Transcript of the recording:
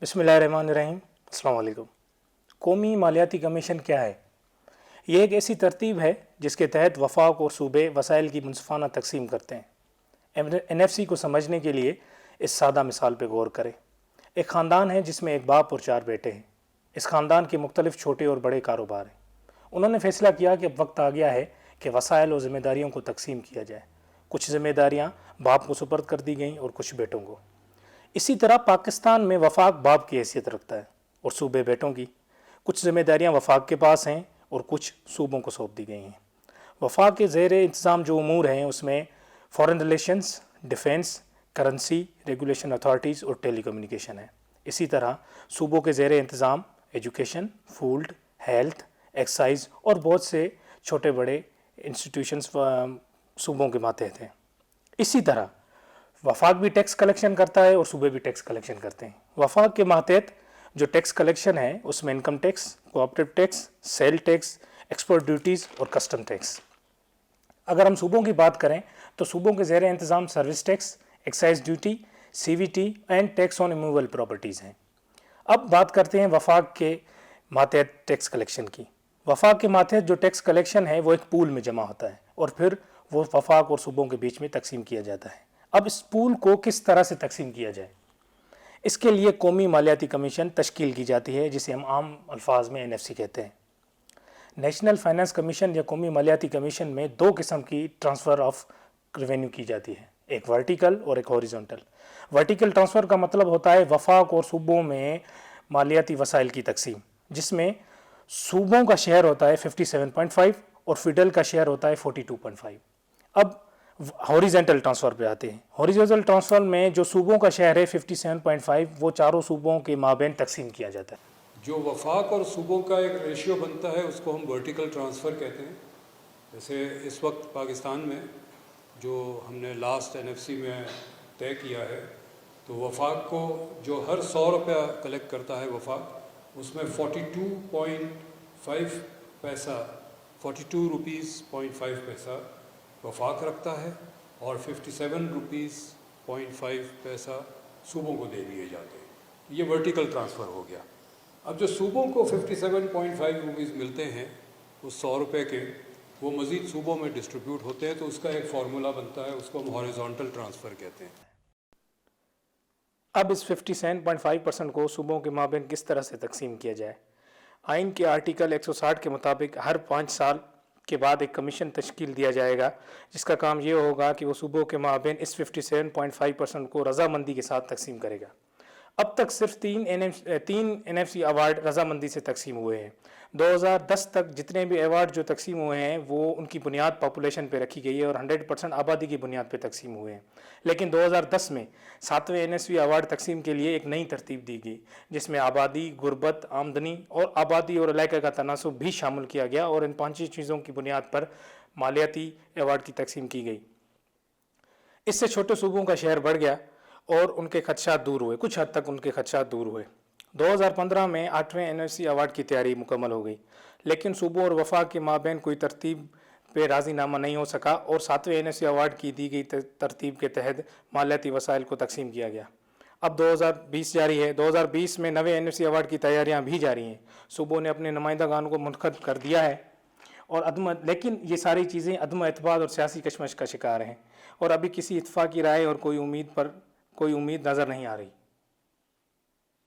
بسم اللہ الرحمن الرحیم۔ السلام علیکم۔ قومی مالیاتی کمیشن کیا ہے؟ یہ ایک ایسی ترتیب ہے جس کے تحت وفاق اور صوبے وسائل کی منصفانہ تقسیم کرتے ہیں۔ NFC کو سمجھنے کے لیے اس سادہ مثال پہ غور کریں۔ ایک خاندان ہے جس میں ایک باپ اور 4 بیٹے ہیں۔ اس خاندان کے مختلف چھوٹے اور بڑے کاروبار ہیں۔ انہوں نے فیصلہ کیا کہ اب وقت آ گیا ہے کہ وسائل اور ذمہ داریوں کو تقسیم کیا جائے۔ کچھ ذمہ داریاں باپ کو سپرد کر دی گئیں اور کچھ بیٹوں کو۔ اسی طرح پاکستان میں وفاق باپ کی حیثیت رکھتا ہے اور صوبے بیٹوں کی۔ کچھ ذمہ داریاں وفاق کے پاس ہیں اور کچھ صوبوں کو سونپ دی گئی ہیں۔ وفاق کے زیر انتظام جو امور ہیں اس میں foreign relations, defence, currency, regulation authorities اور ٹیلی کمیونیکیشن ہے۔ اسی طرح صوبوں کے زیر انتظام ایجوکیشن، فوڈ، ہیلتھ، ایکسائز اور بہت سے چھوٹے بڑے انسٹیٹیوشنز صوبوں کے ماتحت ہیں۔ اسی طرح وفاق بھی ٹیکس کلیکشن کرتا ہے اور صوبے بھی ٹیکس کلیکشن کرتے ہیں۔ وفاق کے ماتحت جو ٹیکس کلیکشن ہے اس میں income tax, cooperative tax, sale tax, export duties اور کسٹم ٹیکس۔ اگر ہم صوبوں کی بات کریں تو صوبوں کے زیر انتظام service tax, excise duty, CVT and tax on immovable properties ہیں۔ اب بات کرتے ہیں وفاق کے ماتحت ٹیکس کلیکشن کی۔ وفاق کے ماتحت جو ٹیکس کلیکشن ہے وہ ایک پول میں جمع ہوتا ہے اور پھر وہ وفاق اور صوبوں کے بیچ میں تقسیم کیا جاتا ہے۔ اب اس پول کو کس طرح سے تقسیم کیا جائے، اس کے لیے قومی مالیاتی کمیشن تشکیل کی جاتی ہے جسے ہم عام الفاظ میں NFC کہتے ہیں۔ نیشنل فائنانس کمیشن یا قومی مالیاتی کمیشن میں 2 قسم کی ٹرانسفر آف ریونیو کی جاتی ہے، ایک ورٹیکل اور ایک ہاریزونٹل۔ ورٹیکل ٹرانسفر کا مطلب ہوتا ہے وفاق اور صوبوں میں مالیاتی وسائل کی تقسیم، جس میں صوبوں کا شیئر ہوتا ہے 57.5 اور فیڈرل کا شیئر ہوتا ہے 42.5۔ اب ہاریزونٹل ٹرانسفر پہ آتے ہیں۔ ہاریزونٹل ٹرانسفر میں جو صوبوں کا شیئر ہے 57.5 وہ چاروں صوبوں کے مابین تقسیم کیا جاتا ہے۔ جو وفاق اور صوبوں کا ایک ریشیو بنتا ہے اس کو ہم ورٹیکل ٹرانسفر کہتے ہیں۔ جیسے اس وقت پاکستان میں جو ہم نے لاسٹ NFC میں طے کیا ہے تو وفاق کو جو ہر 100 روپیہ کلیکٹ کرتا ہے وفاق، اس میں 42.5 پیسہ 42 روپیز 0.5 پیسہ وفاق رکھتا ہے اور 57.5 پیسہ صوبوں کو دے دیے جاتے ہیں۔ یہ ورٹیکل ٹرانسفر ہو گیا۔ اب جو صوبوں کو 57.5 روپیز ملتے ہیں اس 100 روپے کے، وہ مزید صوبوں میں ڈسٹریبیوٹ ہوتے ہیں تو اس کا ایک فارمولا بنتا ہے، اس کو ہم ہاریزونٹل ٹرانسفر کہتے ہیں۔ اب اس 57.5% کو صوبوں کے مابین کس طرح سے تقسیم کیا جائے؟ آئین کے آرٹیکل 160 کے مطابق ہر 5 سال کے بعد ایک کمیشن تشکیل دیا جائے گا جس کا کام یہ ہوگا کہ وہ صوبوں کے مابین اس 57.5% کو رضامندی کے ساتھ تقسیم کرے گا۔ اب تک صرف 3 NFC ایوارڈ رضامندی سے تقسیم ہوئے ہیں۔ 2010 تک جتنے بھی ایوارڈ جو تقسیم ہوئے ہیں وہ ان کی بنیاد پاپولیشن پہ رکھی گئی ہے اور 100% آبادی کی بنیاد پہ تقسیم ہوئے ہیں۔ لیکن 2010 میں 7ویں NFC ایوارڈ تقسیم کے لیے ایک نئی ترتیب دی گئی جس میں آبادی، غربت، آمدنی اور آبادی اور علاقے کا تناسب بھی شامل کیا گیا اور ان 5 چیزوں کی بنیاد پر مالیاتی ایوارڈ کی تقسیم کی گئی۔ اس سے چھوٹے صوبوں کا شیئر بڑھ گیا اور ان کے خدشات دور ہوئے، کچھ حد تک ان کے خدشات دور ہوئے۔ 2015 میں 8ویں NFC ایوارڈ کی تیاری مکمل ہو گئی، لیکن صوبوں اور وفاق کے مابین کوئی ترتیب پہ راضی نامہ نہیں ہو سکا اور 7ویں NFC ایوارڈ کی دی گئی ترتیب کے تحت مالیاتی وسائل کو تقسیم کیا گیا۔ اب 2020 جاری ہے۔ 2020 میں 9ویں NFC ایوارڈ کی تیاریاں بھی جاری ہیں۔ صوبوں نے اپنے نمائندگان کو منتخب کر دیا ہے اور لیکن یہ ساری چیزیں عدم اعتماد اور سیاسی کشمکش کا شکار ہیں اور ابھی کسی اتفاقی رائے اور کوئی امید نظر نہیں آ رہی۔